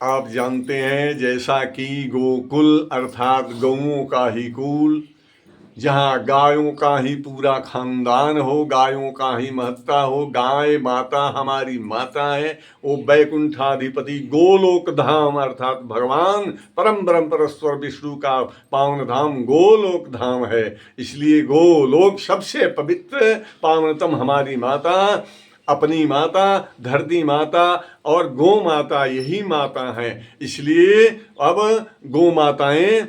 आप जानते हैं जैसा कि गोकुल अर्थात गौओं का ही कुल, जहाँ गायों का ही पूरा खानदान हो, गायों का ही महत्ता हो, गाय माता हमारी माता है, वो बैकुंठाधिपति गोलोक धाम अर्थात भगवान परम ब्रह्म परमेश्वर विष्णु का पावन धाम गोलोक धाम है। इसलिए गोलोक सबसे पवित्र पावनतम हमारी माता, अपनी माता धरती माता और गौ माता यही माता है। इसलिए अब गौ माताएं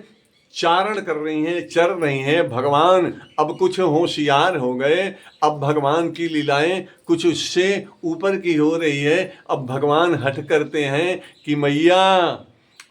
चारण कर रही हैं, चर रही हैं। भगवान अब कुछ होशियार हो गए, अब भगवान की लीलाएं कुछ उससे ऊपर की हो रही है। अब भगवान हट करते हैं कि मैया,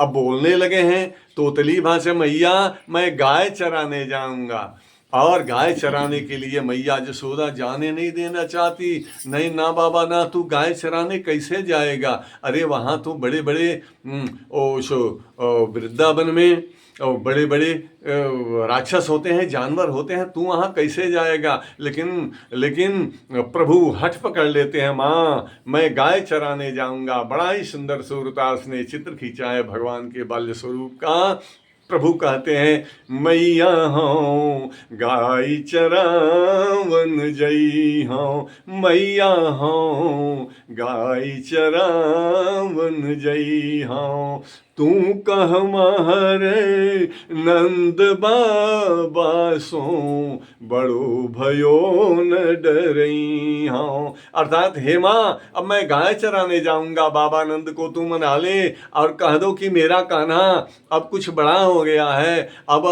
अब बोलने लगे हैं तोतली भाषा, मैया मैं गाय चराने जाऊंगा। और गाय चराने के लिए मैया जसोदा जाने नहीं देना चाहती। नहीं ना बाबा ना, तू गाय चराने कैसे जाएगा? अरे वहाँ तो बड़े बड़े वृंदावन में और बड़े बड़े राक्षस होते हैं, जानवर होते हैं, तू वहाँ कैसे जाएगा? लेकिन प्रभु हठ पकड़ लेते हैं, माँ मैं गाय चराने जाऊंगा। बड़ा ही सुंदर सूरदास ने चित्र खींचा है भगवान के बाल्य स्वरूप का। प्रभु कहते हैं मैया हूँ गाय चरावन जई हूँ, मैया हूँ गाय चरावन जई हूँ। तू कह महरे नंद बाबा सो, बड़ो भयो न डरई हूँ। अर्थात हे माँ, अब मैं गाय चराने जाऊंगा, बाबा नंद को तू मना ले और कह दो कि मेरा कान्हा अब कुछ बड़ा हो गया है, अब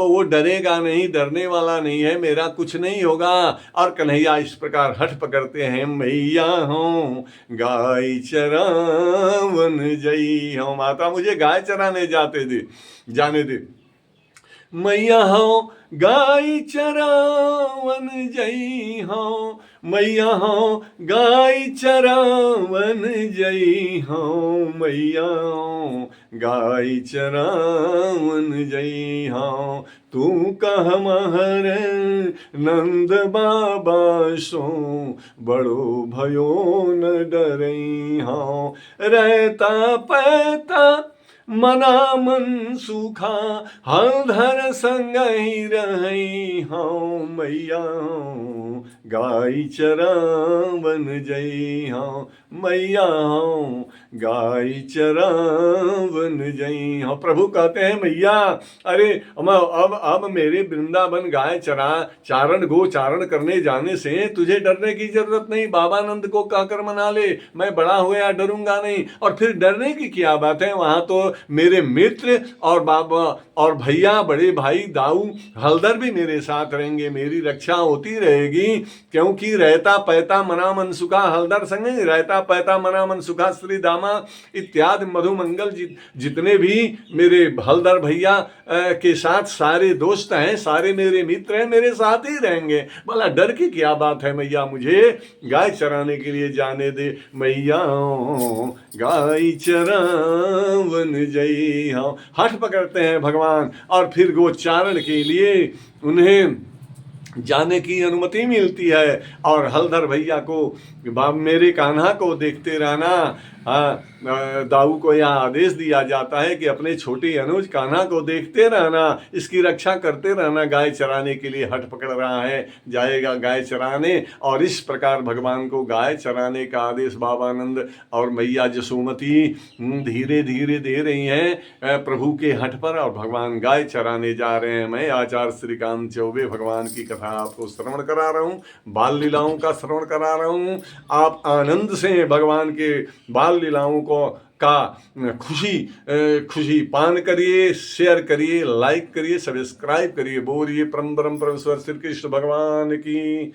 वो डरेगा नहीं, डरने वाला नहीं है, मेरा कुछ नहीं होगा। और कन्हैया इस प्रकार हठ पकड़ते हैं, मैया हूँ गाय चरावन जई हूँ। माता मुझे गाय चराने जाने दे। मैया हूँ गाय चरावन जई हूँ, मैया हूँ गाय चरावन जई हूँ, मैया हूँ गाय चरावन जई हूँ। तू कह महर नंद बाबा सो, बड़ो भयो न डरई हूँ। रहता पैता मना मन सुखा, हलधर संग ही रही हूँ, मैया हूँ गाय चरावन जई हूँ, मैया हूँ गाय चरावन जई हूँ। प्रभु कहते हैं मैया, अरे अब मेरे वृंदावन गाय चारण गो चारण करने जाने से तुझे डरने की जरूरत नहीं। बाबानंद को कहकर मना ले, मैं बड़ा हुआ डरूंगा नहीं। और फिर डरने की क्या बात है? वहां तो मेरे मित्र और बाबा और भैया बड़े भाई दाऊ हलदर भी मेरे साथ रहेंगे, मेरी रक्षा होती रहेगी। क्योंकि रहता पैता मना मन सुखा, हलदर संग रहता पैता मना मन सुखा, श्री दामा इत्यादि मधुमंगल जितने भी मेरे हलदर भैया के साथ सारे दोस्त हैं, सारे मेरे मित्र हैं, मेरे साथ ही रहेंगे। भला डर की क्या बात है? मैया मुझे गाय चराने के लिए जाने दे, मैया गाय चरावन जई हूँ। हठ पकड़ते हैं भगवान और फिर गोचारण के लिए उन्हें जाने की अनुमति मिलती है। और हलधर भैया को, मेरे कान्हा को देखते रहना। दाऊ को यह आदेश दिया जाता है कि अपने छोटे अनुज कान्हा को देखते रहना, इसकी रक्षा करते रहना। गाय चराने के लिए हट पकड़ रहा है, जाएगा गाय चराने। और इस प्रकार भगवान को गाय चराने का आदेश बाबानंद और मैया जसोमती धीरे धीरे दे रही हैं प्रभु के हट पर, और भगवान गाय चराने जा रहे हैं। मैं आचार्य श्रीकांत चौबे भगवान की कथा आपको श्रवण करा रहा हूँ, बाल लीलाओं का श्रवण करा रहा हूँ। आप आनंद से भगवान के बाल लीलाओं का खुशी पान करिए, शेयर करिए, लाइक करिए, सब्सक्राइब करिए। बोलिए परम परमेश्वर श्री कृष्ण भगवान की